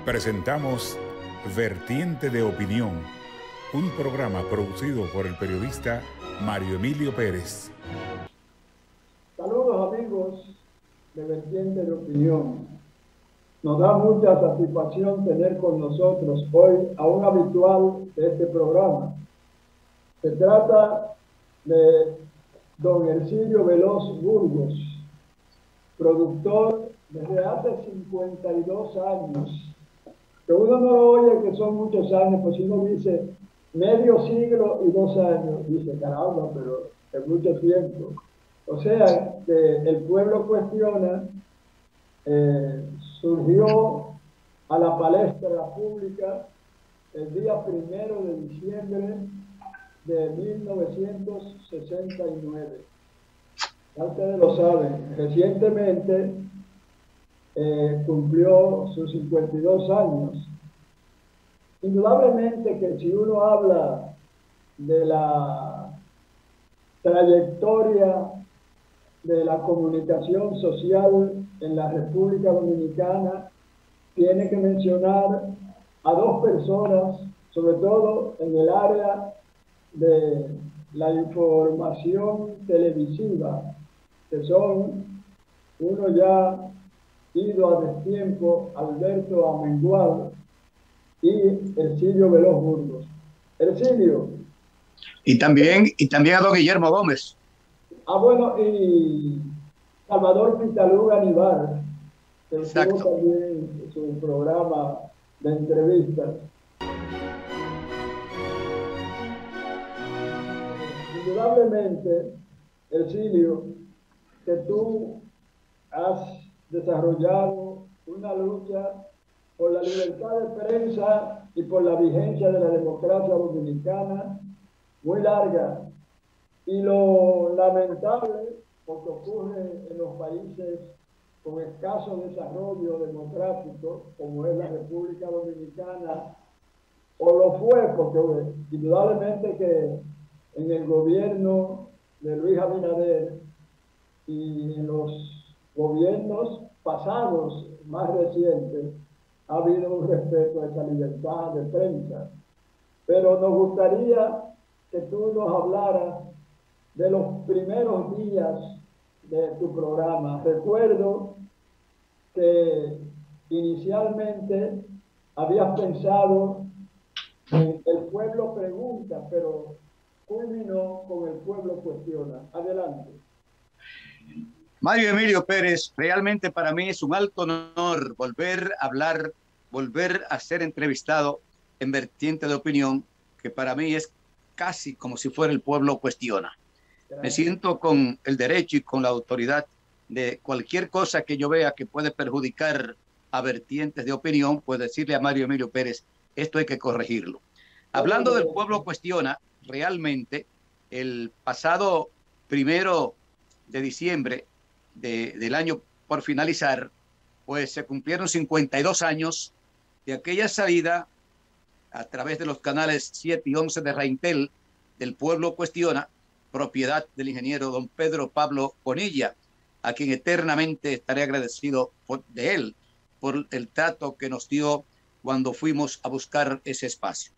Presentamos Vertiente de Opinión, un programa producido por el periodista Mario Emilio Pérez. Saludos amigos de Vertiente de Opinión. Nos da mucha satisfacción tener con nosotros hoy a un habitual de este programa. Se trata de don Hercilio Veloz Burgos, productor desde hace 52 años. Que uno no lo oye que son muchos años, pues uno dice medio siglo y 2 años, dice caramba, pero es mucho tiempo. O sea, que el pueblo cuestiona, surgió a la palestra pública el día 1 de diciembre de 1969. Ya ustedes lo saben, recientemente cumplió sus 52 años. Indudablemente que si uno habla de la trayectoria de la comunicación social en la República Dominicana, tiene que mencionar a dos personas, sobre todo en el área de la información televisiva, que son uno ya ido a destiempo, Alberto Amengual y Hercilio Veloz Burgos. Hercilio. Y también a don Guillermo Gómez. Bueno, y Salvador Pitaluga Nivar, que tuvo también su programa de entrevistas. Indudablemente, Hercilio, que tú has desarrollado una lucha por la libertad de prensa y por la vigencia de la democracia dominicana muy larga. Y lo lamentable, porque ocurre en los países con escaso desarrollo democrático, como es la República Dominicana, o lo fue, porque indudablemente que en el gobierno de Luis Abinader y en los gobiernos pasados, más recientes, ha habido un respeto a esa libertad de prensa. Pero nos gustaría que tú nos hablaras de los primeros días de tu programa. Recuerdo que inicialmente habías pensado en El Pueblo Pregunta, pero culminó con El Pueblo Cuestiona. Adelante. Mario Emilio Pérez, realmente para mí es un alto honor volver a hablar, volver a ser entrevistado en Vertiente de Opinión, que para mí es casi como si fuera El Pueblo Cuestiona. Gracias. Me siento con el derecho y con la autoridad de cualquier cosa que yo vea que puede perjudicar a Vertientes de Opinión, pues decirle a Mario Emilio Pérez, esto hay que corregirlo. Hablando del Pueblo Cuestiona, realmente el pasado 1 de diciembre del año por finalizar, pues se cumplieron 52 años de aquella salida a través de los canales 7 y 11 de Reintel del Pueblo Cuestiona, propiedad del ingeniero don Pedro Pablo Bonilla, a quien eternamente estaré agradecido de él por el trato que nos dio cuando fuimos a buscar ese espacio.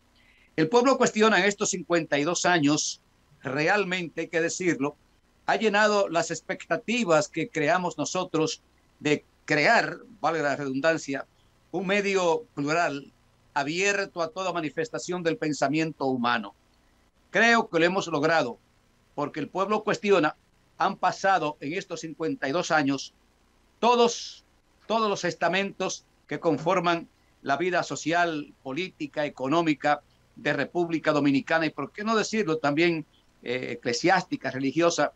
El Pueblo Cuestiona en estos 52 años, realmente hay que decirlo, ha llenado las expectativas que creamos nosotros de crear, valga la redundancia, un medio plural, abierto a toda manifestación del pensamiento humano. Creo que lo hemos logrado, porque el Pueblo Cuestiona han pasado en estos 52 años todos los estamentos que conforman la vida social, política, económica de República Dominicana y, por qué no decirlo, también eclesiástica, religiosa,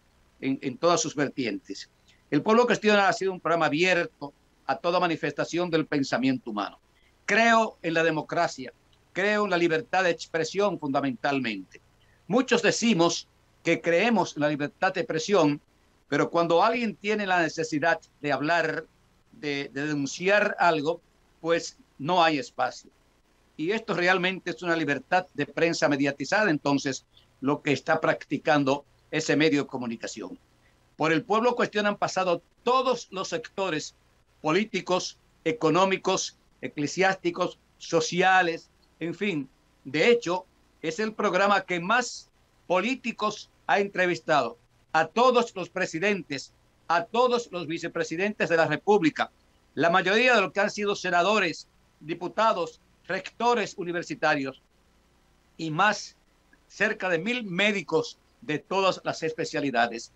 en todas sus vertientes. El Pueblo Cuestiona ha sido un programa abierto a toda manifestación del pensamiento humano. Creo en la democracia, creo en la libertad de expresión fundamentalmente. Muchos decimos que creemos en la libertad de expresión, pero cuando alguien tiene la necesidad de hablar, de denunciar algo, pues no hay espacio. Y esto realmente es una libertad de prensa mediatizada, entonces, lo que está practicando ese medio de comunicación. Por el Pueblo Cuestiona han pasado todos los sectores políticos, económicos eclesiásticos, sociales, en fin. De hecho, es el programa que más políticos ha entrevistado, a todos los presidentes, a todos los vicepresidentes de la República, la mayoría de los que han sido senadores, diputados, rectores universitarios y más, cerca de 1000 médicos de todas las especialidades.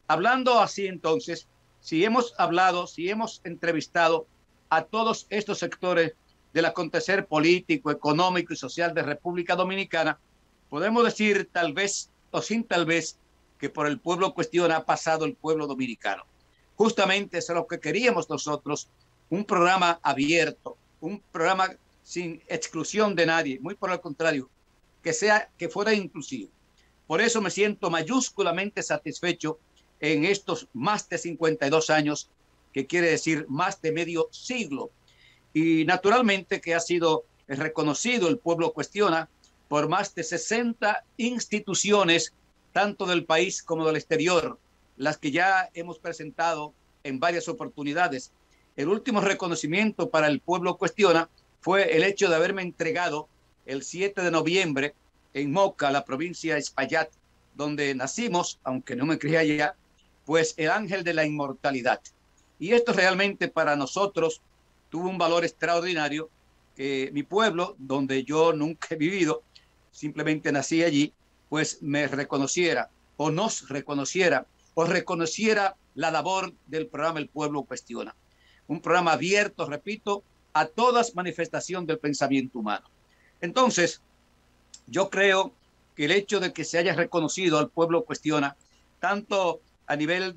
Hablando así entonces, si hemos entrevistado a todos estos sectores del acontecer político, económico y social de República Dominicana, podemos decir tal vez o sin tal vez que por el pueblo cuestiona ha pasado el pueblo dominicano. Justamente eso es lo que queríamos nosotros, un programa abierto, un programa sin exclusión de nadie, muy por el contrario, que fuera inclusivo. Por eso me siento mayúsculamente satisfecho en estos más de 52 años, que quiere decir más de medio siglo. Y naturalmente que ha sido reconocido el pueblo cuestiona por más de 60 instituciones, tanto del país como del exterior, las que ya hemos presentado en varias oportunidades. El último reconocimiento para el pueblo cuestiona fue el hecho de haberme entregado el 7 de noviembre en Moca, la provincia de Espaillat, donde nacimos, aunque no me crié allá, pues el ángel de la inmortalidad. Y esto realmente para nosotros tuvo un valor extraordinario, que mi pueblo, donde yo nunca he vivido, simplemente nací allí, pues me reconociera o nos reconociera o reconociera la labor del programa El Pueblo Cuestiona. Un programa abierto, repito, a todas manifestaciones del pensamiento humano. Entonces, yo creo que el hecho de que se haya reconocido al pueblo cuestiona, tanto a nivel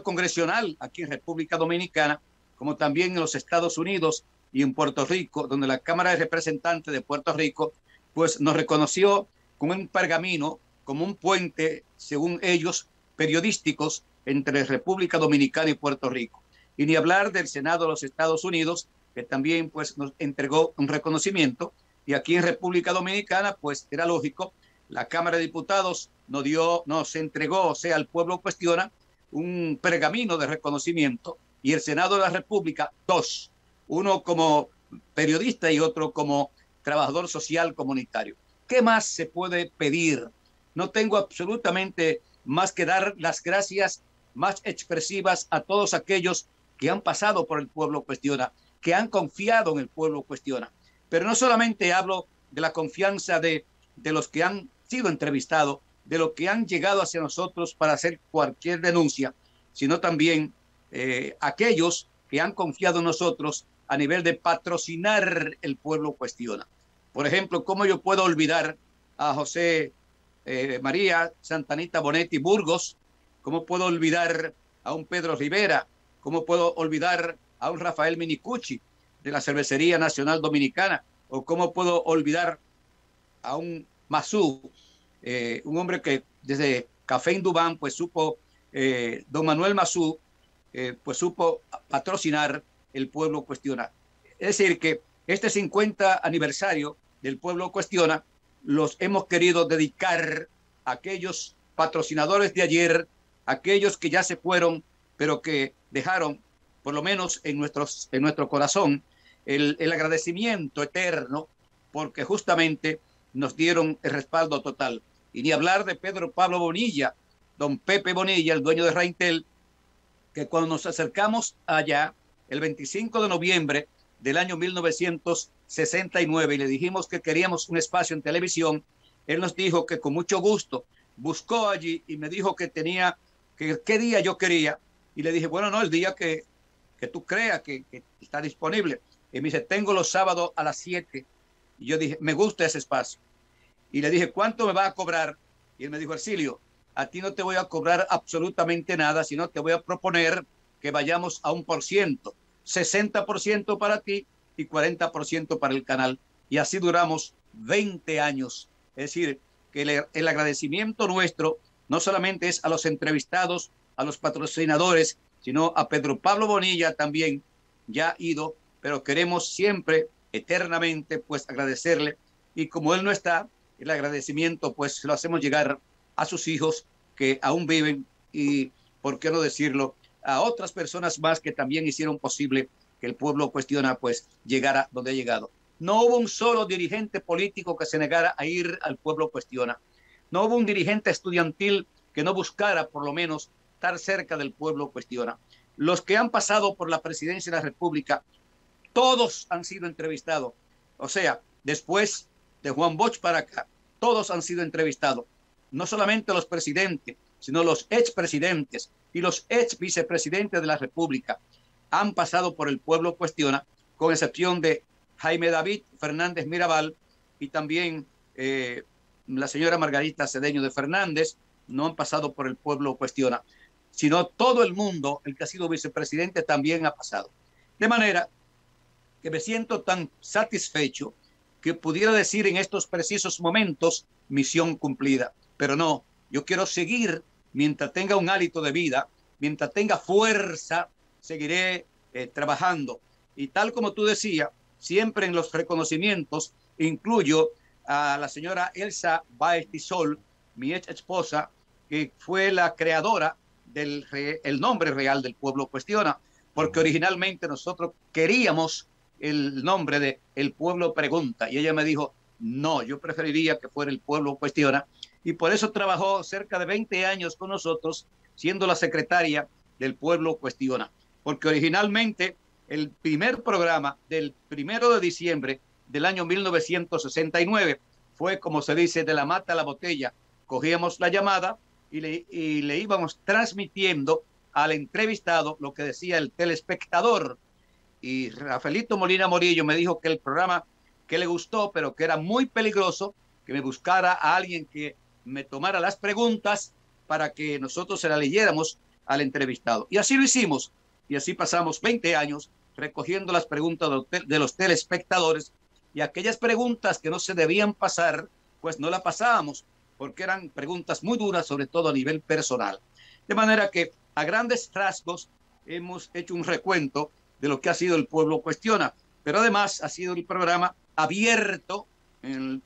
congresional aquí en República Dominicana, como también en los Estados Unidos y en Puerto Rico, donde la Cámara de Representantes de Puerto Rico pues nos reconoció con un pergamino, como un puente, según ellos, periodísticos entre República Dominicana y Puerto Rico. Y ni hablar del Senado de los Estados Unidos, que también pues nos entregó un reconocimiento. Y aquí en República Dominicana, pues era lógico, la Cámara de Diputados nos entregó, o sea, el pueblo cuestiona, un pergamino de reconocimiento, y el Senado de la República, 2, uno como periodista y otro como trabajador social comunitario. ¿Qué más se puede pedir? No tengo absolutamente más que dar las gracias más expresivas a todos aquellos que han pasado por el pueblo cuestiona, que han confiado en el pueblo cuestiona. Pero no solamente hablo de la confianza de los que han sido entrevistados, de los que han llegado hacia nosotros para hacer cualquier denuncia, sino también aquellos que han confiado en nosotros a nivel de patrocinar el pueblo cuestiona. Por ejemplo, ¿cómo yo puedo olvidar a José María Santanita Bonetti Burgos? ¿Cómo puedo olvidar a un Pedro Rivera? ¿Cómo puedo olvidar a un Rafael Minicucci de la Cervecería Nacional Dominicana? ¿O cómo puedo olvidar a un Masú, un hombre que desde Café Indubán pues supo, don Manuel Masú, pues supo patrocinar el pueblo cuestiona? Es decir, que este 50 aniversario del pueblo cuestiona los hemos querido dedicar a aquellos patrocinadores de ayer, aquellos que ya se fueron, pero que dejaron, por lo menos en nuestro corazón, el agradecimiento eterno, porque justamente nos dieron el respaldo total. Y ni hablar de Pedro Pablo Bonilla, don Pepe Bonilla, el dueño de Raintel, que cuando nos acercamos allá, el 25 de noviembre del año 1969, y le dijimos que queríamos un espacio en televisión, él nos dijo que con mucho gusto buscó allí y me dijo que tenía, que qué día yo quería. Y le dije, bueno, no, el día que tú creas que está disponible. Y me dice, tengo los sábados a las 7. Y yo dije, me gusta ese espacio. Y le dije, ¿cuánto me va a cobrar? Y él me dijo, Hercilio, a ti no te voy a cobrar absolutamente nada, sino te voy a proponer que vayamos a 1%, 60% para ti y 40% para el canal. Y así duramos 20 años. Es decir, que el agradecimiento nuestro no solamente es a los entrevistados, a los patrocinadores, sino a Pedro Pablo Bonilla también, ya ha ido, pero queremos siempre, eternamente, pues agradecerle. Y como él no está, el agradecimiento pues lo hacemos llegar a sus hijos que aún viven y, por qué no decirlo, a otras personas más que también hicieron posible que que el pueblo cuestiona, pues llegara donde ha llegado. No hubo un solo dirigente político que se negara a ir al pueblo cuestiona. No hubo un dirigente estudiantil que no buscara por lo menos estar cerca del pueblo cuestiona. Los que han pasado por la presidencia de la República, todos han sido entrevistados. O sea, después de Juan Bosch para acá, todos han sido entrevistados. No solamente los presidentes, sino los expresidentes y los ex vicepresidentes de la República han pasado por el pueblo cuestiona, con excepción de Jaime David Fernández Mirabal y también la señora Margarita Cedeño de Fernández. No han pasado por el pueblo cuestiona, sino todo el mundo, el que ha sido vicepresidente, también ha pasado. De manera que me siento tan satisfecho que pudiera decir en estos precisos momentos, misión cumplida. Pero no, yo quiero seguir mientras tenga un hálito de vida, mientras tenga fuerza, seguiré trabajando. Y tal como tú decías, siempre en los reconocimientos incluyo a la señora Elsa Báez Tisol, mi ex esposa, que fue la creadora del el nombre real del pueblo cuestiona, porque originalmente nosotros queríamos el nombre de El Pueblo Pregunta, y ella me dijo, no, yo preferiría que fuera El Pueblo Cuestiona, y por eso trabajó cerca de 20 años con nosotros, siendo la secretaria del Pueblo Cuestiona, porque originalmente el primer programa del 1 de diciembre del año 1969 fue, como se dice, de la mata a la botella. Cogíamos la llamada y le íbamos transmitiendo al entrevistado lo que decía el telespectador. Y Rafaelito Molina Morillo me dijo que el programa que le gustó, pero que era muy peligroso, que me buscara a alguien que me tomara las preguntas para que nosotros se las leyéramos al entrevistado. Y así lo hicimos. Y así pasamos 20 años recogiendo las preguntas de los telespectadores, y aquellas preguntas que no se debían pasar, pues no las pasábamos, porque eran preguntas muy duras, sobre todo a nivel personal. De manera que a grandes rasgos hemos hecho un recuento de lo que ha sido El Pueblo Cuestiona, pero además ha sido el programa abierto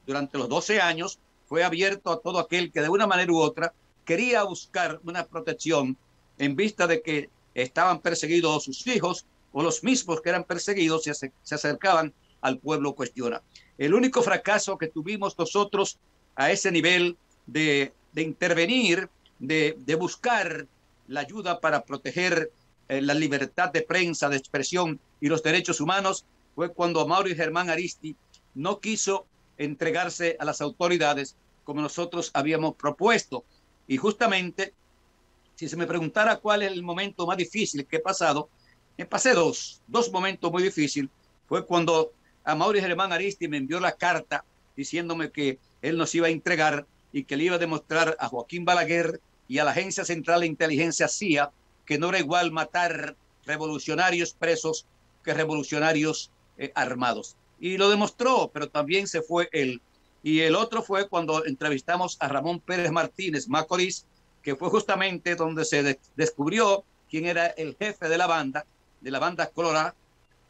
durante los 12 años, fue abierto a todo aquel que de una manera u otra quería buscar una protección en vista de que estaban perseguidos sus hijos o los mismos que eran perseguidos se acercaban al pueblo cuestiona. El único fracaso que tuvimos nosotros a ese nivel de intervenir, de buscar la ayuda para proteger la libertad de prensa, de expresión y los derechos humanos, fue cuando Mauro y Germán Aristi no quiso entregarse a las autoridades como nosotros habíamos propuesto. Y justamente, si se me preguntara cuál es el momento más difícil que he pasado, me pasé dos momentos muy difíciles. Fue cuando a Mauro y Germán Aristi me envió la carta diciéndome que él nos iba a entregar y que le iba a demostrar a Joaquín Balaguer y a la Agencia Central de Inteligencia CIA que no era igual matar revolucionarios presos que revolucionarios armados. Y lo demostró, pero también se fue él. Y el otro fue cuando entrevistamos a Ramón Pérez Martínez Macorís, que fue justamente donde se descubrió quién era el jefe de la banda Colorado,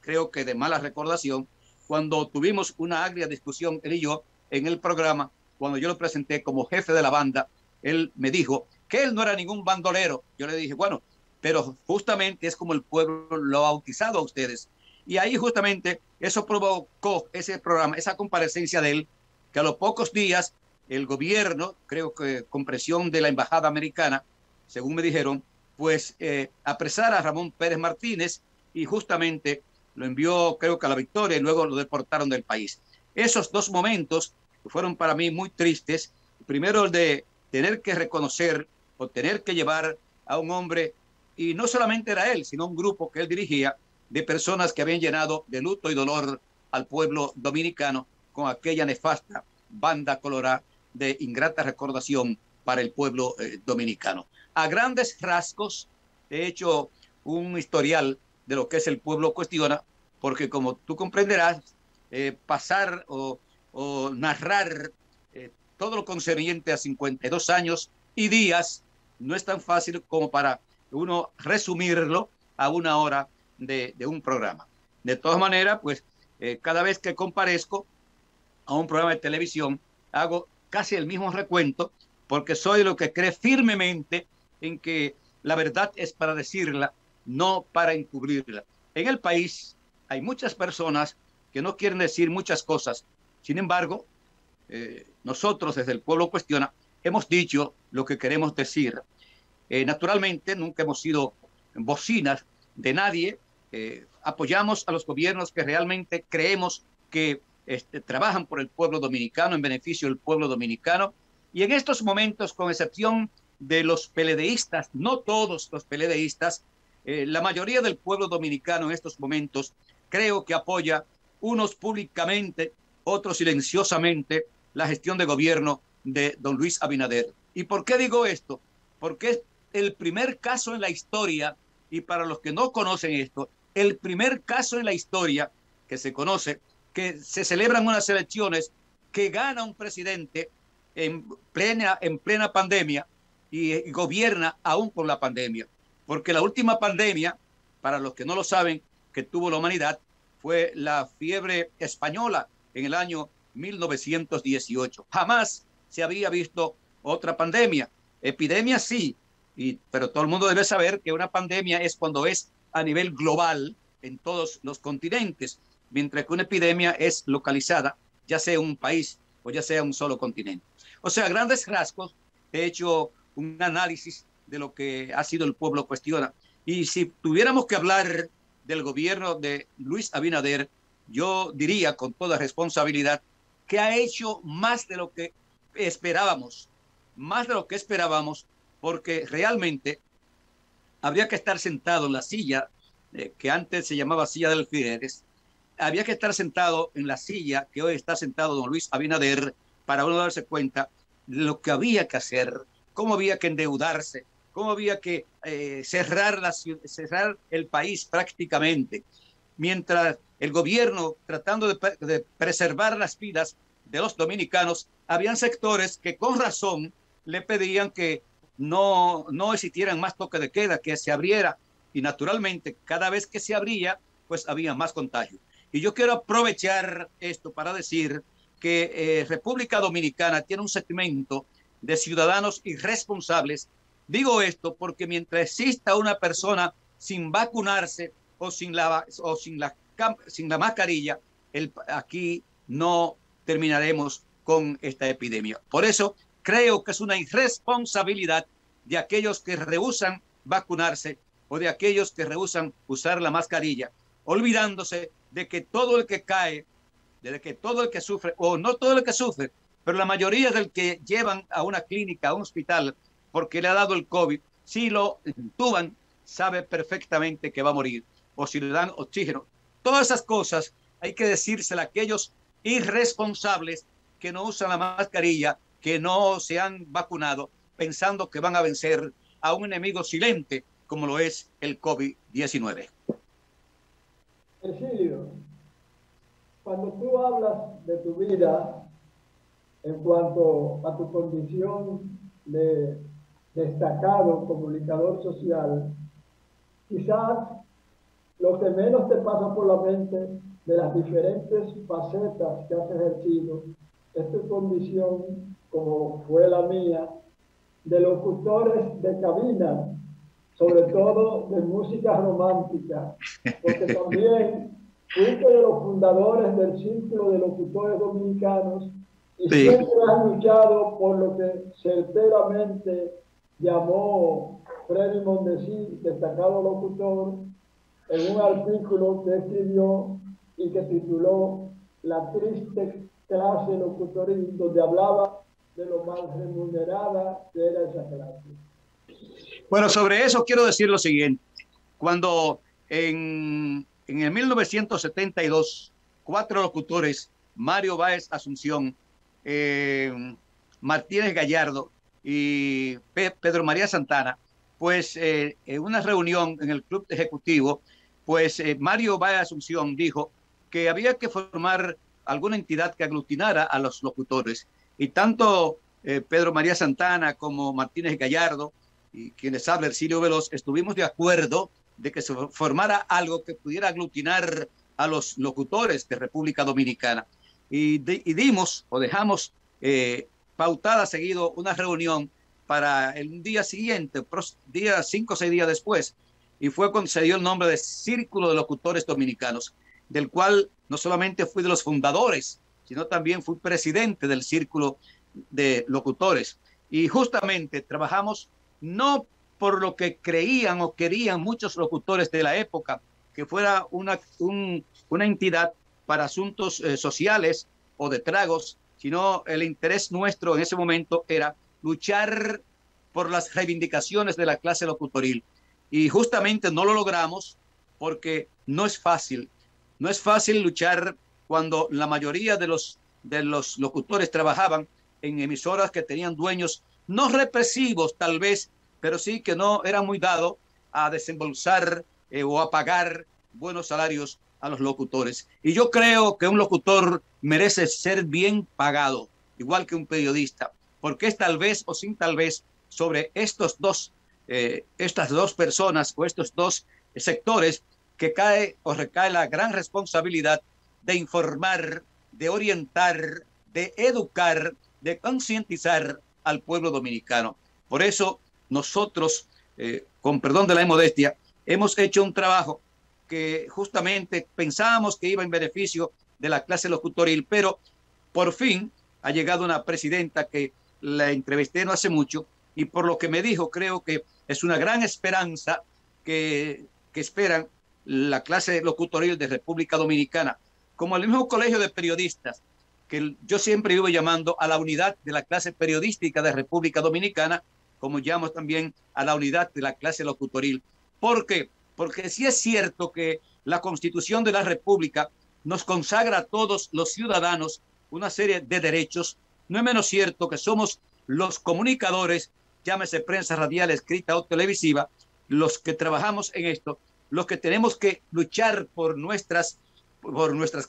creo que de mala recordación, cuando tuvimos una agria discusión él y yo en el programa, cuando yo lo presenté como jefe de la banda, él me dijo que él no era ningún bandolero. Yo le dije, bueno, pero justamente es como el pueblo lo ha bautizado a ustedes. Y ahí justamente eso provocó ese programa, esa comparecencia de él, que a los pocos días el gobierno, creo que con presión de la embajada americana, según me dijeron, pues apresara a Ramón Pérez Martínez y justamente lo envió, creo que a La Victoria, y luego lo deportaron del país. Esos dos momentos fueron para mí muy tristes. Primero, el de tener que reconocer o tener que llevar a un hombre, y no solamente era él, sino un grupo que él dirigía, de personas que habían llenado de luto y dolor al pueblo dominicano con aquella nefasta banda colorada de ingrata recordación para el pueblo dominicano. A grandes rasgos he hecho un historial de lo que es el pueblo cuestiona, porque como tú comprenderás, pasar o narrar todo lo concerniente a 52 años y días no es tan fácil como para uno resumirlo a una hora de un programa. De todas maneras, pues cada vez que comparezco a un programa de televisión, hago casi el mismo recuento, porque soy lo que cree firmemente en que la verdad es para decirla, no para encubrirla. En el país hay muchas personas que no quieren decir muchas cosas. Sin embargo, nosotros desde el Pueblo Cuestiona hemos dicho lo que queremos decir. Naturalmente, nunca hemos sido bocinas de nadie. Apoyamos a los gobiernos que realmente creemos que trabajan por el pueblo dominicano, en beneficio del pueblo dominicano. Y en estos momentos, con excepción de los PLDistas, no todos los PLDistas, la mayoría del pueblo dominicano en estos momentos creo que apoya, unos públicamente, otros silenciosamente, la gestión de gobierno de don Luis Abinader. ¿Y por qué digo esto? Porque es el primer caso en la historia, y para los que no conocen esto, el primer caso en la historia que se conoce, que se celebran unas elecciones que gana un presidente en plena pandemia y gobierna aún con la pandemia. Porque la última pandemia, para los que no lo saben, que tuvo la humanidad, fue la fiebre española en el año 1918. Jamás se había visto otra pandemia. Epidemia sí, pero todo el mundo debe saber que una pandemia es cuando es a nivel global en todos los continentes, mientras que una epidemia es localizada, ya sea un país o ya sea un solo continente. O sea, a grandes rasgos, he hecho un análisis de lo que ha sido el Pueblo Cuestiona. Y si tuviéramos que hablar del gobierno de Luis Abinader, yo diría con toda responsabilidad que ha hecho más de lo que esperábamos, porque realmente habría que estar sentado en la silla que antes se llamaba silla de alfileres, había que estar sentado en la silla que hoy está sentado don Luis Abinader para uno darse cuenta de lo que había que hacer, cómo había que endeudarse, cómo había que cerrar el país prácticamente, mientras el gobierno, tratando de preservar las vidas de los dominicanos, habían sectores que con razón le pedían que no existieran más toque de queda, que se abriera, y naturalmente cada vez que se abría, pues había más contagio. Y yo quiero aprovechar esto para decir que República Dominicana tiene un segmento de ciudadanos irresponsables. Digo esto porque mientras exista una persona sin vacunarse o sin la mascarilla, aquí no terminaremos con esta epidemia. Por eso creo que es una irresponsabilidad de aquellos que rehúsan vacunarse o de aquellos que rehúsan usar la mascarilla, olvidándose de que todo el que cae, de que todo el que sufre, o no todo el que sufre, pero la mayoría del que llevan a una clínica, a un hospital, porque le ha dado el COVID, si lo intuban, sabe perfectamente que va a morir, o si le dan oxígeno. Todas esas cosas hay que decírselas a aquellos irresponsables que no usan la mascarilla, que no se han vacunado, pensando que van a vencer a un enemigo silente como lo es el COVID-19. Hercilio, cuando tú hablas de tu vida en cuanto a tu condición de destacado comunicador social, quizás lo que menos te pasa por la mente de las diferentes facetas que has ejercido es tu condición, como fue la mía, de locutores de cabina, sobre todo de música romántica, porque también fuiste de los fundadores del Círculo de Locutores Dominicanos y sí, siempre has luchado por lo que certeramente llamó Freddy Mondesi, destacado locutor, en un artículo que escribió y que tituló La triste clase locutoril, donde hablaba de lo mal remunerada que era esa clase. Bueno, sobre eso quiero decir lo siguiente. Cuando en el 1972, 4 locutores, Mario Báez Asunción, Martínez Gallardo y Pedro María Santana, pues en una reunión en el club ejecutivo, pues Mario Báez Asunción dijo que había que formar alguna entidad que aglutinara a los locutores. Y tanto Pedro María Santana como Martínez Gallardo y quienes habla Hercilio Veloz, estuvimos de acuerdo de que se formara algo que pudiera aglutinar a los locutores de República Dominicana. Y dimos o dejamos pautada seguido una reunión para el día siguiente, 5 o 6 días después, y fue cuando se dio el nombre de Círculo de Locutores Dominicanos. del cual no solamente fui de los fundadores, sino también fui presidente del Círculo de Locutores. Y justamente trabajamos no por lo que creían o querían muchos locutores de la época, que fuera una entidad para asuntos sociales o de tragos, sino el interés nuestro en ese momento era luchar por las reivindicaciones de la clase locutoril. Y justamente no lo logramos porque no es fácil. No es fácil luchar cuando la mayoría de los locutores trabajaban en emisoras que tenían dueños no represivos tal vez, pero sí que no eran muy dados a desembolsar o a pagar buenos salarios a los locutores. Y yo creo que un locutor merece ser bien pagado, igual que un periodista, porque es tal vez o sin tal vez sobre estas dos personas o estos dos sectores que cae o recae la gran responsabilidad de informar, de orientar, de educar, de concientizar al pueblo dominicano. Por eso nosotros, con perdón de la inmodestia, hemos hecho un trabajo que justamente pensábamos que iba en beneficio de la clase locutoril, pero por fin ha llegado una presidenta que la entrevisté no hace mucho y por lo que me dijo creo que es una gran esperanza que esperan la clase locutoril de República Dominicana, como el mismo colegio de periodistas que yo siempre iba llamando a la unidad de la clase periodística de República Dominicana, como llamo también a la unidad de la clase locutoril. ¿Por qué? Porque sí es cierto que la Constitución de la República nos consagra a todos los ciudadanos una serie de derechos. No es menos cierto que somos los comunicadores, llámese prensa radial, escrita o televisiva, los que trabajamos en esto, los que tenemos que luchar por nuestras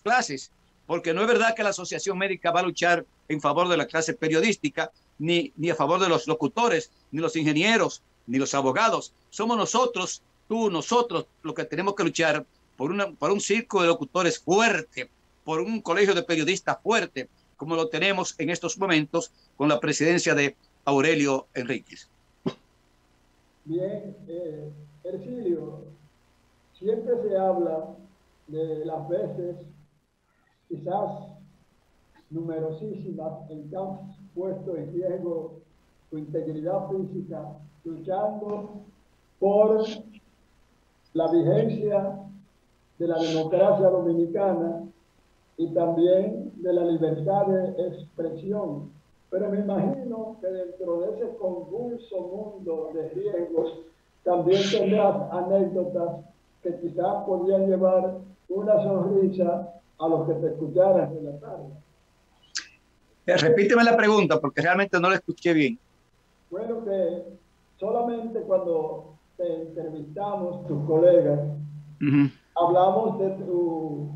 clases, porque no es verdad que la Asociación Médica va a luchar en favor de la clase periodística, ni a favor de los locutores, ni los ingenieros, ni los abogados. Somos nosotros, tú, nosotros, los que tenemos que luchar por un círculo de locutores fuerte, por un colegio de periodistas fuerte, como lo tenemos en estos momentos con la presidencia de Aurelio Enríquez. Bien, Hercilio, siempre se habla de las veces, quizás numerosísimas, en que han puesto en riesgo su integridad física, luchando por la vigencia de la democracia dominicana y también de la libertad de expresión. Pero me imagino que dentro de ese convulso mundo de riesgos también tendrás anécdotas que quizás podrían llevar una sonrisa a los que te escucharan en la tarde. Repíteme la pregunta porque realmente no la escuché bien. Bueno, que solamente cuando te entrevistamos, tus colegas, hablamos de tu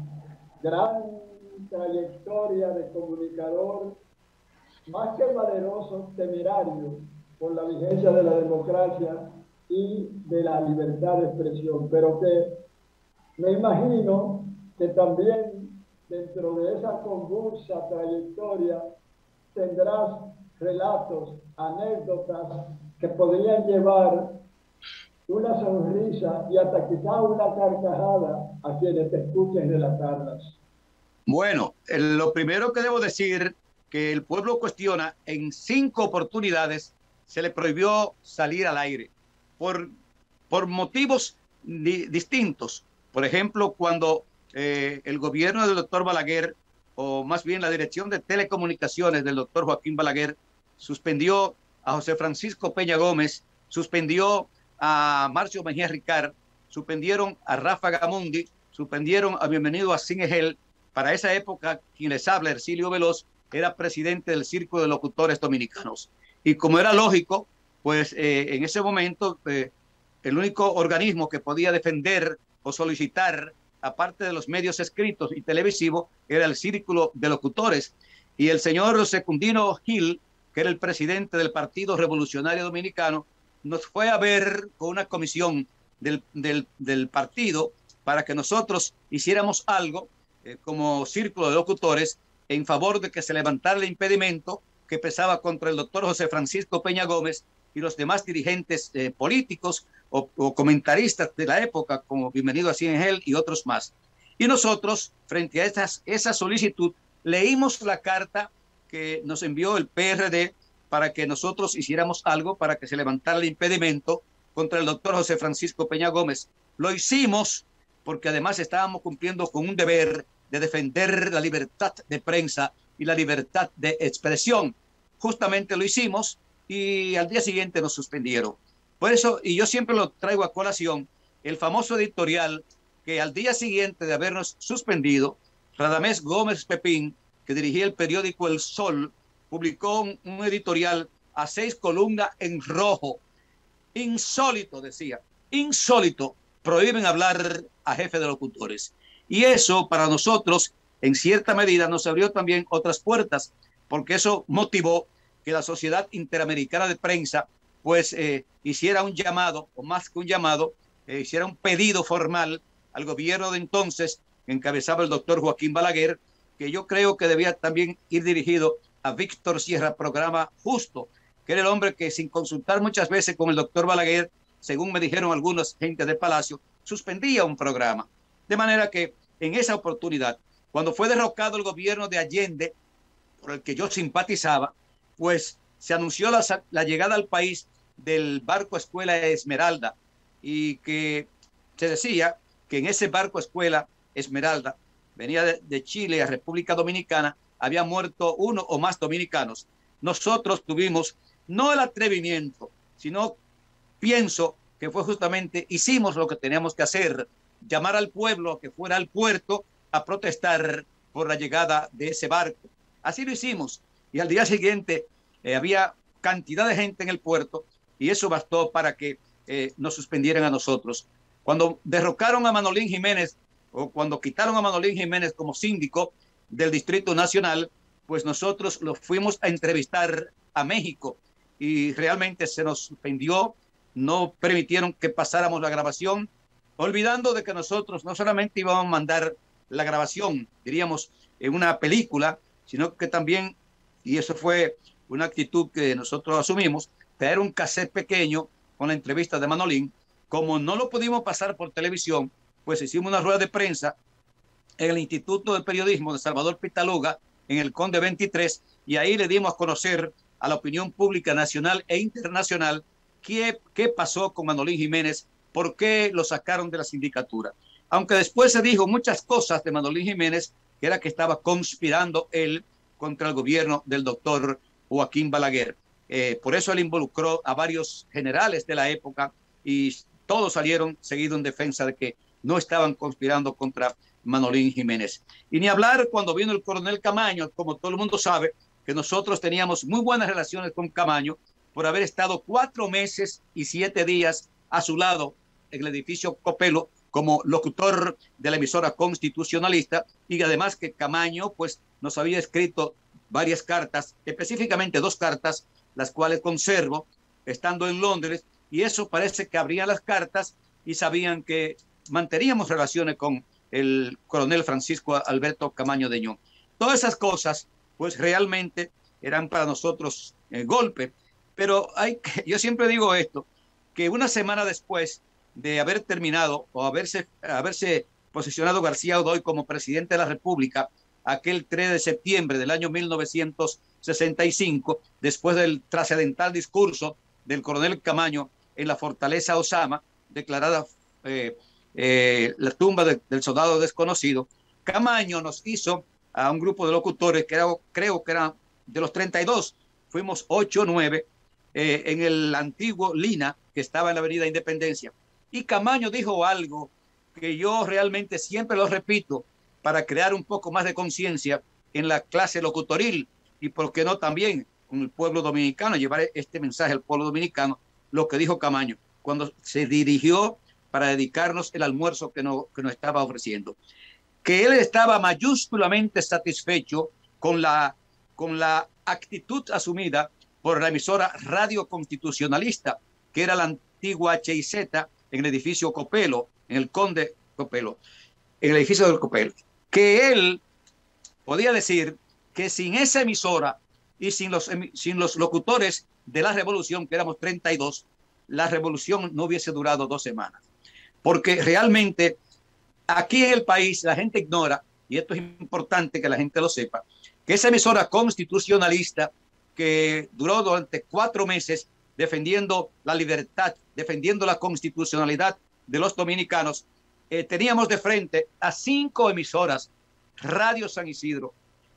gran trayectoria de comunicador, más que valeroso, temerario por la vigencia de la democracia y de la libertad de expresión, pero que me imagino que también dentro de esa convulsa trayectoria tendrás relatos, anécdotas que podrían llevar una sonrisa y hasta quizá una carcajada a quienes te escuchen relatarlas. Bueno, lo primero que debo decir que el pueblo cuestiona, en 5 oportunidades se le prohibió salir al aire por motivos distintos. Por ejemplo, cuando el gobierno del doctor Balaguer, o más bien la dirección de telecomunicaciones del doctor Joaquín Balaguer, suspendió a José Francisco Peña Gómez, suspendió a Marcio Mejía Ricard, suspendieron a Rafa Gamundi, suspendieron a Bienvenido a Singegel. Para esa época, quien les habla, Hercilio Veloz, era presidente del Círculo de Locutores Dominicanos. Y como era lógico, pues en ese momento el único organismo que podía defender o solicitar, aparte de los medios escritos y televisivos, era el Círculo de Locutores. Y el señor Secundino Gil, que era el presidente del Partido Revolucionario Dominicano, nos fue a ver con una comisión del partido para que nosotros hiciéramos algo como Círculo de Locutores en favor de que se levantara el impedimento que pesaba contra el doctor José Francisco Peña Gómez y los demás dirigentes políticos o comentaristas de la época, como Bienvenido a Singegel y otros más. Y nosotros, frente a esa solicitud, leímos la carta que nos envió el PRD para que nosotros hiciéramos algo para que se levantara el impedimento contra el doctor José Francisco Peña Gómez. Lo hicimos porque además estábamos cumpliendo con un deber de defender la libertad de prensa y la libertad de expresión. Justamente lo hicimos y al día siguiente nos suspendieron. Por eso, y yo siempre lo traigo a colación, el famoso editorial que al día siguiente de habernos suspendido, Radamés Gómez Pepín, que dirigía el periódico El Sol, publicó un editorial a 6 columnas en rojo. Insólito, decía, insólito, prohíben hablar a jefe de locutores. Y eso para nosotros, en cierta medida, nos abrió también otras puertas, porque eso motivó que la Sociedad Interamericana de Prensa pues hiciera un llamado, o más que un llamado, hiciera un pedido formal al gobierno de entonces, que encabezaba el doctor Joaquín Balaguer, que yo creo que debía también ir dirigido a Víctor Sierra, programa justo, que era el hombre que sin consultar muchas veces con el doctor Balaguer, según me dijeron algunos gente de Palacio, suspendía un programa. De manera que en esa oportunidad, cuando fue derrocado el gobierno de Allende, por el que yo simpatizaba, pues se anunció la llegada al país del barco escuela Esmeralda, y que se decía que en ese barco escuela Esmeralda venía de Chile a República Dominicana, había muerto uno o más dominicanos. Nosotros tuvimos no el atrevimiento, sino pienso que fue justamente, hicimos lo que teníamos que hacer, llamar al pueblo que fuera al puerto a protestar por la llegada de ese barco. Así lo hicimos y al día siguiente había cantidad de gente en el puerto y eso bastó para que nos suspendieran a nosotros. Cuando derrocaron a Manolín Jiménez o cuando quitaron a Manolín Jiménez como síndico del Distrito Nacional, pues nosotros lo fuimos a entrevistar a México y realmente se nos suspendió, no permitieron que pasáramos la grabación, olvidando de que nosotros no solamente íbamos a mandar la grabación, diríamos, en una película, sino que también, y eso fue una actitud que nosotros asumimos, traer un cassette pequeño con la entrevista de Manolín. Como no lo pudimos pasar por televisión, pues hicimos una rueda de prensa en el Instituto de Periodismo de Salvador Pitaluga, en el Conde 23, y ahí le dimos a conocer a la opinión pública nacional e internacional qué pasó con Manolín Jiménez, por qué lo sacaron de la sindicatura. Aunque después se dijo muchas cosas de Manolín Jiménez, que era que estaba conspirando él contra el gobierno del doctor Joaquín Balaguer. Por eso él involucró a varios generales de la época y todos salieron seguidos en defensa de que no estaban conspirando contra Manolín Jiménez. Y ni hablar cuando vino el coronel Camaño, como todo el mundo sabe, que nosotros teníamos muy buenas relaciones con Camaño por haber estado 4 meses y 7 días a su lado en el edificio Copelo como locutor de la emisora constitucionalista, y además que Camaño pues nos había escrito varias cartas, específicamente 2 cartas, las cuales conservo estando en Londres, y eso parece que abrían las cartas y sabían que manteníamos relaciones con el coronel Francisco Alberto Camaño Deñón. Todas esas cosas pues realmente eran para nosotros golpe, pero yo siempre digo esto, que una semana después de haber terminado o haberse posicionado García Godoy como presidente de la República, aquel 3 de septiembre del año 1965, después del trascendental discurso del coronel Camaño en la fortaleza Osama, declarada la tumba del soldado desconocido, Camaño nos hizo a un grupo de locutores, que creo que eran de los 32, fuimos 8 o 9, en el antiguo Lina, que estaba en la avenida Independencia. Y Camaño dijo algo que yo realmente siempre lo repito para crear un poco más de conciencia en la clase locutoril y, por qué no, también con el pueblo dominicano, llevar este mensaje al pueblo dominicano, lo que dijo Camaño cuando se dirigió para dedicarnos el almuerzo que nos estaba ofreciendo. Que él estaba mayúsculamente satisfecho con la actitud asumida por la emisora Radio Constitucionalista, que era la antigua HIZ, en el edificio Copelo, en el Conde Copelo, en el edificio del Copelo. Que él podía decir que sin esa emisora y sin los locutores de la revolución, que éramos 32, la revolución no hubiese durado 2 semanas. Porque realmente Aquí en el país la gente ignora, y esto es importante que la gente lo sepa, que esa emisora constitucionalista que duró durante 4 meses defendiendo la libertad, defendiendo la constitucionalidad de los dominicanos, teníamos de frente a 5 emisoras: Radio San Isidro,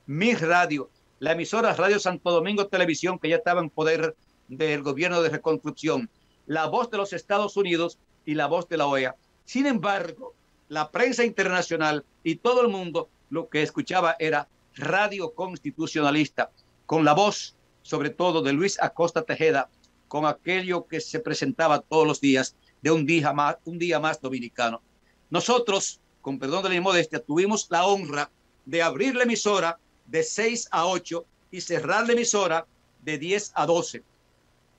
Mi Radio, la emisora Radio Santo Domingo Televisión, que ya estaba en poder del gobierno de reconstrucción, La Voz de los Estados Unidos y La Voz de la OEA. Sin embargo, la prensa internacional y todo el mundo lo que escuchaba era Radio Constitucionalista, con la voz sobre todo de Luis Acosta Tejeda, con aquello que se presentaba todos los días de un día más dominicano. Nosotros, con perdón de la inmodestia, tuvimos la honra de abrir la emisora de 6 a 8 y cerrar la emisora de 10 a 12.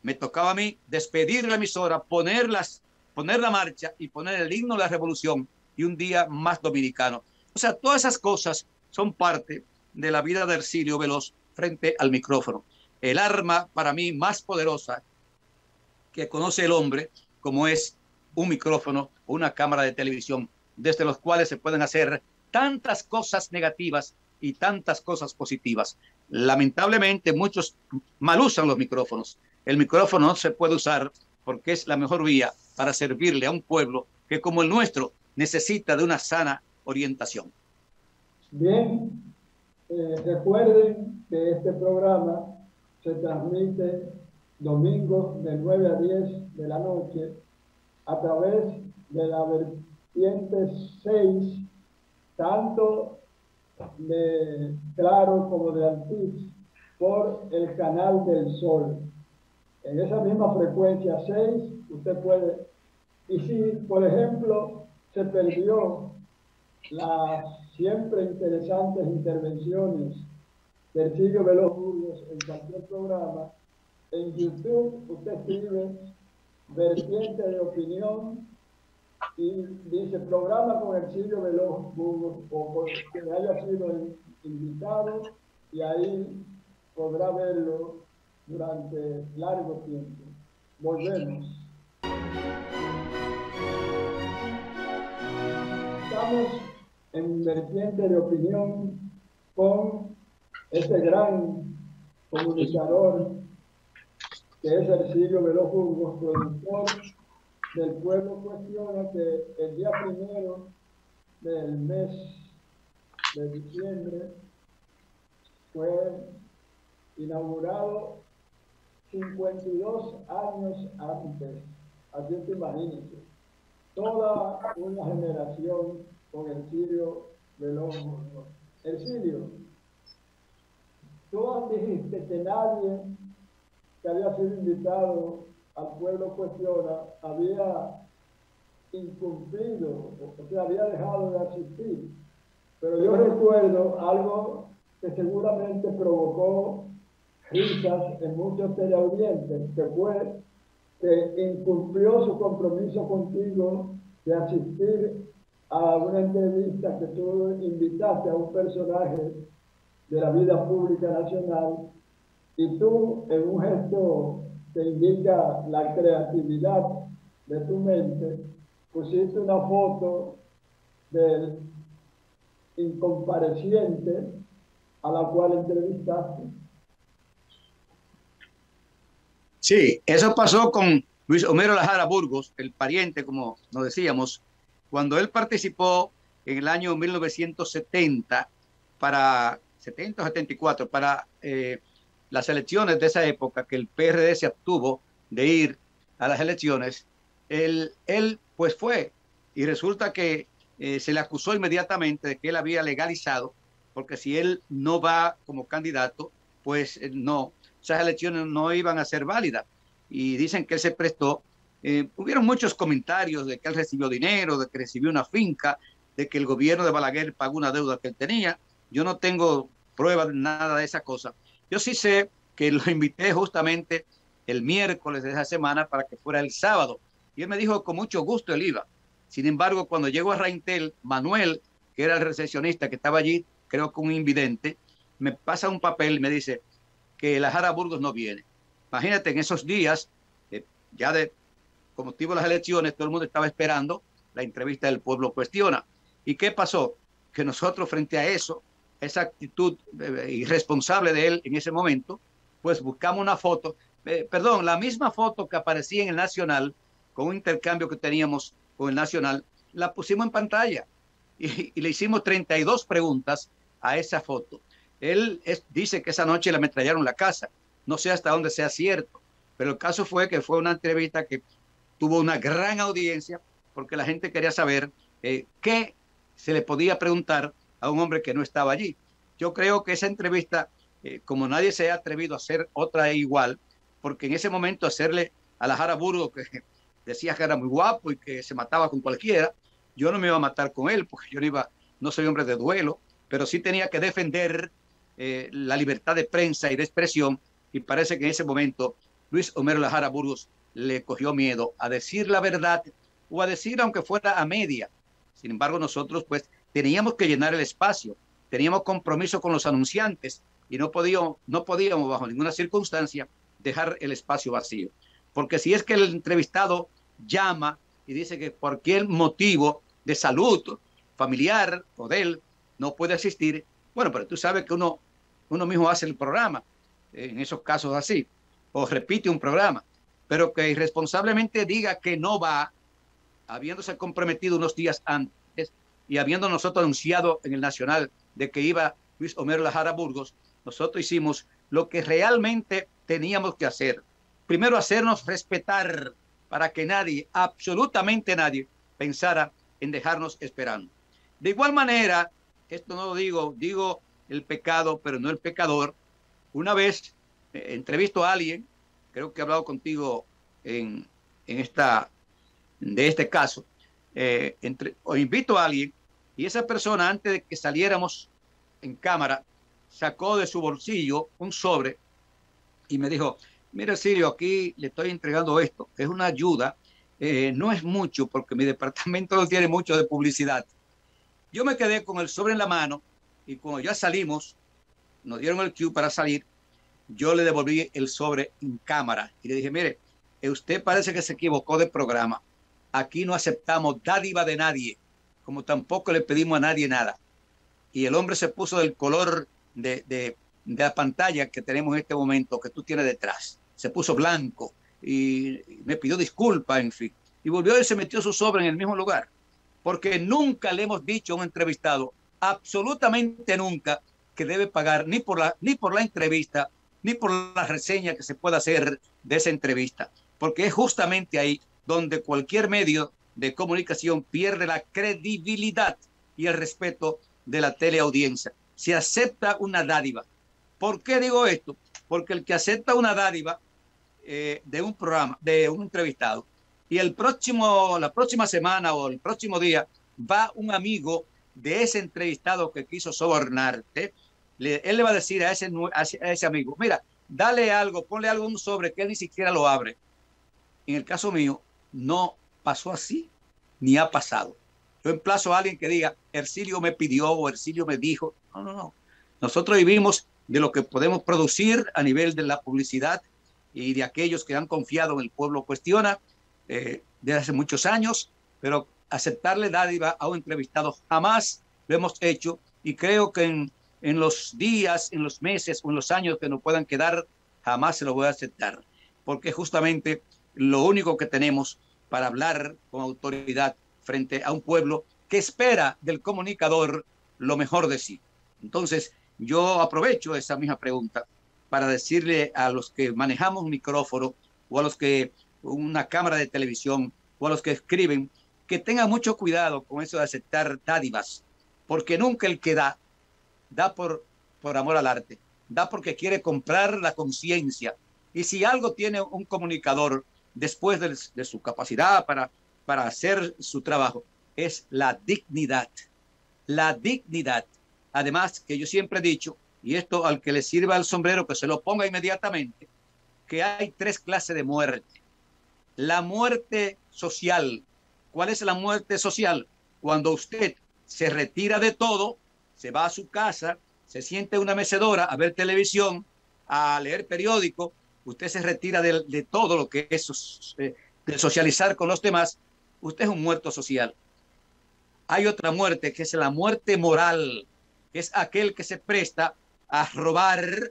Me tocaba a mí despedir la emisora, poner la marcha y poner el himno de la revolución y un día más dominicano. O sea, todas esas cosas son parte de la vida de Hercilio Veloz frente al micrófono. El arma para mí más poderosa que conoce el hombre, como es un micrófono o una cámara de televisión, desde los cuales se pueden hacer tantas cosas negativas y tantas cosas positivas. Lamentablemente muchos mal usan los micrófonos. El micrófono no se puede usar porque es la mejor vía para servirle a un pueblo que, como el nuestro, necesita de una sana orientación. Bien, recuerden que este programa se transmite domingos de 9 a 10 de la noche a través de la vertiente 6, tanto de Claro como de Altiz, por el canal del Sol. En esa misma frecuencia 6, usted puede, y si, por ejemplo, se perdió las siempre interesantes intervenciones de Hercilio Veloz Burgos en cualquier programa, en YouTube usted escribe vertiente de opinión y dice programa con Hercilio Veloz Burgos o que haya sido invitado, y ahí podrá verlo durante largo tiempo. Volvemos. Estamos en vertiente de opinión con este gran comunicador que es Hercilio Veloz Burgos, productor del Pueblo Cuestiona, que el día 1 del mes de diciembre fue inaugurado 52 años antes. Así que imagínense, toda una generación con Hercilio Veloz Burgos. Hercilio, tú dijiste que nadie que había sido invitado al Pueblo Cuestiona había incumplido, o sea, había dejado de asistir. Pero yo recuerdo algo que seguramente provocó risas en muchos teleaudientes, que fue que incumplió su compromiso contigo de asistir a una entrevista que tú invitaste a un personaje de la vida pública nacional, y tú, en un gesto que indica la creatividad de tu mente, pusiste una foto del incompareciente a la cual entrevistaste. Sí, eso pasó con Luis Homero Lajara Burgos, el pariente, como nos decíamos, cuando él participó en el año 1970 para 70 o 74 para las elecciones de esa época, que el PRD se abstuvo de ir a las elecciones. Él pues fue, y resulta que se le acusó inmediatamente de que él había legalizado, porque si él no va como candidato, pues no, esas elecciones no iban a ser válidas. Y dicen que él se prestó. Hubieron muchos comentarios de que él recibió dinero, de que recibió una finca, de que el gobierno de Balaguer pagó una deuda que él tenía. Yo no tengo pruebas de nada de esa cosa. Yo sí sé que lo invité justamente el miércoles de esa semana para que fuera el sábado. Y él me dijo que con mucho gusto él iba. Sin embargo, cuando llegó a Raintel, Manuel, que era el recepcionista que estaba allí, creo que un invidente, me pasa un papel y me dice que Lajara Burgos no viene. Imagínate, en esos días, con motivo de las elecciones, todo el mundo estaba esperando la entrevista del Pueblo Cuestiona. ¿Y qué pasó? Que nosotros frente a eso, esa actitud irresponsable de él en ese momento, pues buscamos una foto, perdón, la misma foto que aparecía en el Nacional, con un intercambio que teníamos con el Nacional, la pusimos en pantalla y le hicimos 32 preguntas a esa foto. Él dice que esa noche le ametrallaron la casa. No sé hasta dónde sea cierto, pero el caso fue que fue una entrevista que tuvo una gran audiencia porque la gente quería saber qué se le podía preguntar a un hombre que no estaba allí. Yo creo que esa entrevista, como nadie se ha atrevido a hacer otra igual, porque en ese momento hacerle a la Jara Burgos, que decía que era muy guapo y que se mataba con cualquiera, yo no me iba a matar con él, porque yo no soy hombre de duelo, pero sí tenía que defender la libertad de prensa y de expresión, y parece que en ese momento Luis Homero Jara Burgos le cogió miedo a decir la verdad o a decir aunque fuera a media. Sin embargo, nosotros pues teníamos que llenar el espacio, teníamos compromiso con los anunciantes y no podíamos bajo ninguna circunstancia dejar el espacio vacío. Porque si es que el entrevistado llama y dice que por cualquier motivo de salud familiar o de él no puede asistir, bueno, pero tú sabes que uno mismo hace el programa en esos casos así, o repite un programa, pero que irresponsablemente diga que no va, habiéndose comprometido unos días antes y habiendo nosotros anunciado en el Nacional de que iba Luis Homero Jara Burgos, nosotros hicimos lo que realmente teníamos que hacer. Primero, hacernos respetar para que nadie, absolutamente nadie, pensara en dejarnos esperando. De igual manera, esto no lo digo el pecado, pero no el pecador. Una vez entrevisto a alguien, creo que he hablado contigo de este caso, o invito a alguien y esa persona, antes de que saliéramos en cámara, sacó de su bolsillo un sobre y me dijo: mira, Silvio, aquí le estoy entregando esto, es una ayuda, no es mucho porque mi departamento no tiene mucho de publicidad. Yo me quedé con el sobre en la mano y cuando ya salimos, nos dieron el cue para salir, yo le devolví el sobre en cámara y le dije: mire, usted parece que se equivocó de programa. Aquí no aceptamos dádiva de nadie, como tampoco le pedimos a nadie nada. Y el hombre se puso del color de la pantalla que tenemos en este momento, que tú tienes detrás. Se puso blanco y me pidió disculpas, en fin. Y volvió y se metió su sobre en el mismo lugar. Porque nunca le hemos dicho a un entrevistado, absolutamente nunca, que debe pagar ni por la entrevista, ni por la reseña que se pueda hacer de esa entrevista. Porque es justamente ahí donde cualquier medio de comunicación pierde la credibilidad y el respeto de la teleaudiencia. Se acepta una dádiva. ¿Por qué digo esto? Porque el que acepta una dádiva de un programa, de un entrevistado, y la próxima semana o el próximo día va un amigo de ese entrevistado que quiso sobornarte, él le va a decir a ese amigo: mira, dale algo, ponle algo en un sobre que él ni siquiera lo abre. En el caso mío, no pasó así, ni ha pasado. Yo emplazo a alguien que diga: Ercilio me pidió o Ercilio me dijo. No. Nosotros vivimos de lo que podemos producir a nivel de la publicidad y de aquellos que han confiado en el pueblo cuestiona desde hace muchos años, pero aceptarle dádiva a un entrevistado jamás lo hemos hecho, y creo que en los días, en los meses o en los años que nos puedan quedar, jamás se lo voy a aceptar, porque justamente lo único que tenemos para hablar con autoridad frente a un pueblo que espera del comunicador lo mejor de sí. Entonces, yo aprovecho esa misma pregunta para decirle a los que manejamos un micrófono o a los que una cámara de televisión o a los que escriben, que tengan mucho cuidado con eso de aceptar dádivas, porque nunca el que da por amor al arte, da porque quiere comprar la conciencia. Y si algo tiene un comunicador después de su capacidad para hacer su trabajo, es la dignidad. La dignidad. Además, que yo siempre he dicho, y esto al que le sirva el sombrero que se lo ponga inmediatamente, que hay 3 clases de muerte. La muerte social. ¿Cuál es la muerte social? Cuando usted se retira de todo, se va a su casa, se siente en una mecedora a ver televisión, a leer periódico, usted se retira de todo lo que es de socializar con los demás, usted es un muerto social. hay otra muerte que es la muerte moral, que es aquel que se presta a robar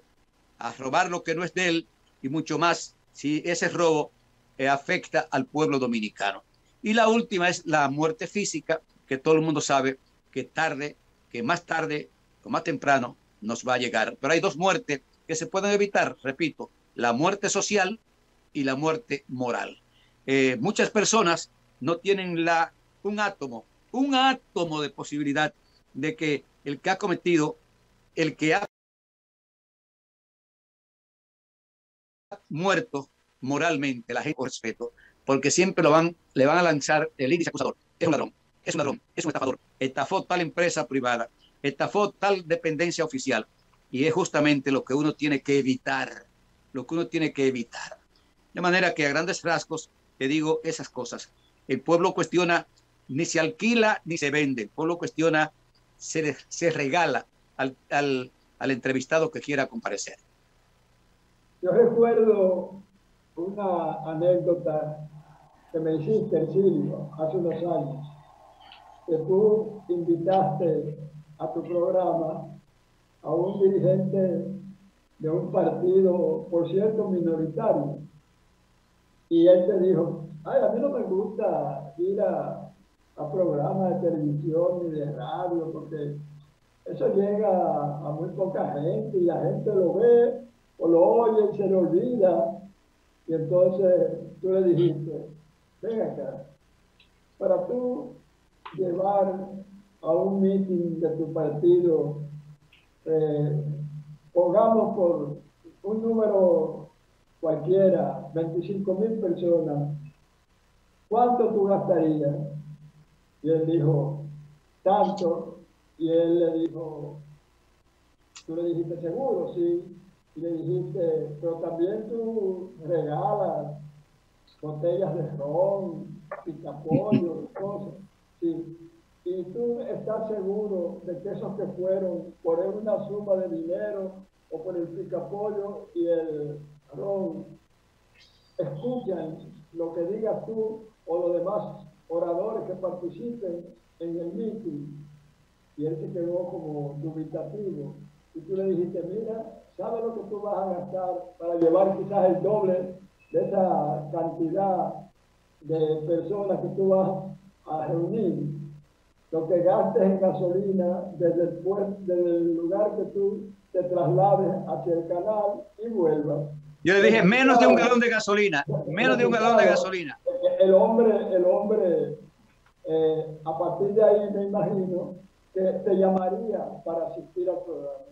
lo que no es de él y mucho más si ese robo afecta al pueblo dominicano. Y la última es la muerte física, que todo el mundo sabe que más tarde o más temprano nos va a llegar. Pero hay dos muertes que se pueden evitar, repito, la muerte social y la muerte moral. Muchas personas no tienen un átomo de posibilidad de que el que ha cometido, el que ha muerto moralmente, la gente con respeto, porque siempre le van a lanzar el índice acusador. Es un ladrón, es un ladrón, es un estafador. Estafó tal empresa privada, estafó tal dependencia oficial. Y es justamente lo que uno tiene que evitar, De manera que a grandes rasgos te digo esas cosas. El pueblo cuestiona, ni se alquila ni se vende. El pueblo cuestiona, se regala al entrevistado que quiera comparecer. Yo recuerdo una anécdota que me hiciste, Silvio, hace unos años, que tú invitaste a tu programa a un dirigente de un partido, por cierto, minoritario. Y él te dijo, ay, a mí no me gusta ir a programas de televisión ni de radio, porque eso llega a muy poca gente y la gente lo ve o lo oye y se le olvida. Y entonces tú le dijiste, ven acá, para tú llevar a un meeting de tu partido, pongamos por un número cualquiera, 25,000 personas, ¿cuánto tú gastarías? Y él dijo, tanto. Y él le dijo, tú le dijiste, seguro, sí. Y le dijiste, pero también tú regalas botellas de ron, picapollo, cosas. Sí. Y tú estás seguro de que esos que fueron por una suma de dinero o por el picapollo y el ron, escuchan lo que digas tú o los demás oradores que participen en el meeting. Y él se quedó como dubitativo. Y tú le dijiste, mira, ¿sabes lo que tú vas a gastar para llevar quizás el doble de esa cantidad de personas que tú vas a reunir? Lo que gastes en gasolina desde el lugar que tú te traslades hacia el canal y vuelvas. Yo le dije, menos de un galón de gasolina, menos de un galón de gasolina. El hombre, a partir de ahí me imagino que te llamaría para asistir al programa.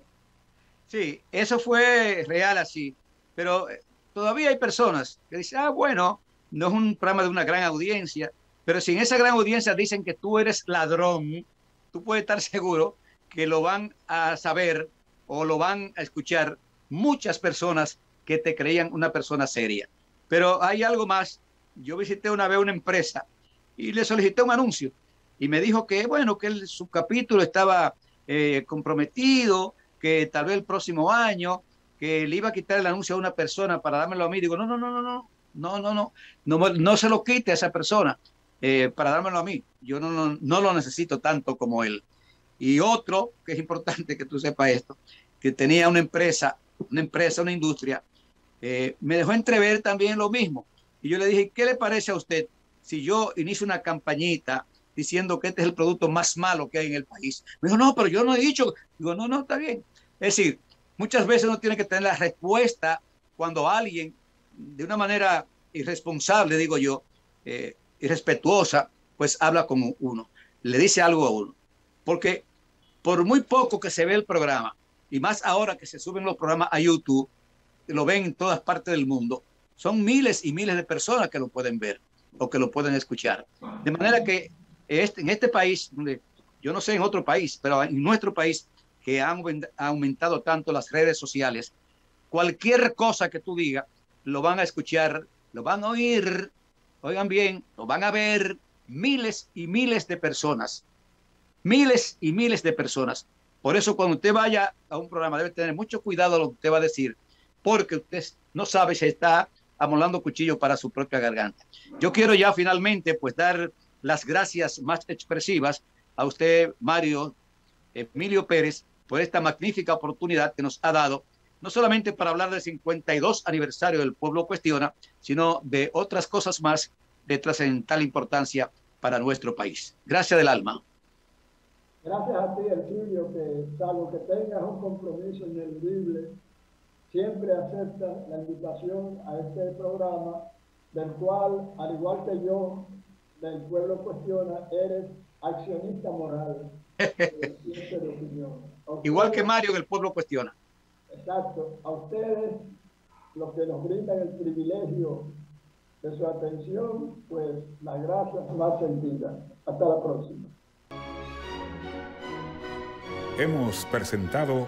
Sí, eso fue real así, pero todavía hay personas que dicen, bueno, no es un programa de una gran audiencia, pero si en esa gran audiencia dicen que tú eres ladrón, tú puedes estar seguro que lo van a saber o lo van a escuchar muchas personas que te creían una persona seria. Pero hay algo más. Yo visité una vez una empresa y le solicité un anuncio y me dijo que, bueno, que su capítulo estaba comprometido, que tal vez el próximo año, que le iba a quitar el anuncio a una persona para dármelo a mí. Digo, no se lo quite a esa persona para dármelo a mí. Yo no lo necesito tanto como él. Y otro, que es importante que tú sepas esto, que tenía una industria, me dejó entrever también lo mismo. Y yo le dije, ¿qué le parece a usted si yo inicio una campañita diciendo que este es el producto más malo que hay en el país? Me dijo, no, pero yo no he dicho. Digo, no, está bien. Es decir, muchas veces uno tiene que tener la respuesta cuando alguien, de una manera irresponsable, digo yo, irrespetuosa, pues habla con uno, le dice algo a uno. Porque por muy poco que se ve el programa, y más ahora que se suben los programas a YouTube, lo ven en todas partes del mundo, son miles y miles de personas que lo pueden ver o que lo pueden escuchar. De manera que en este país, yo no sé en otro país, pero en nuestro país, que ha aumentado tanto las redes sociales, cualquier cosa que tú digas, lo van a escuchar, lo van a oír, oigan bien, lo van a ver miles y miles de personas. Miles y miles de personas. Por eso cuando usted vaya a un programa debe tener mucho cuidado a lo que usted va a decir, porque usted no sabe si está amolando cuchillo para su propia garganta. Yo quiero ya finalmente pues dar las gracias más expresivas a usted, Mario Emilio Pérez, por esta magnífica oportunidad que nos ha dado, no solamente para hablar del 52 aniversario del Pueblo Cuestiona, sino de otras cosas más de trascendental importancia para nuestro país. Gracias del alma. Gracias a ti, Elcidio, que salvo que tengas un compromiso ineludible, siempre aceptas la invitación a este programa, del cual, al igual que yo, del Pueblo Cuestiona, eres accionista moral. De opinión. Igual que Mario del Pueblo Cuestiona. Exacto. A ustedes, los que nos brindan el privilegio de su atención, pues las gracias más sentidas. Hasta la próxima. Hemos presentado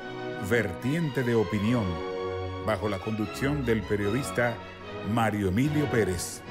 Vertiente de Opinión, bajo la conducción del periodista Mario Emilio Pérez.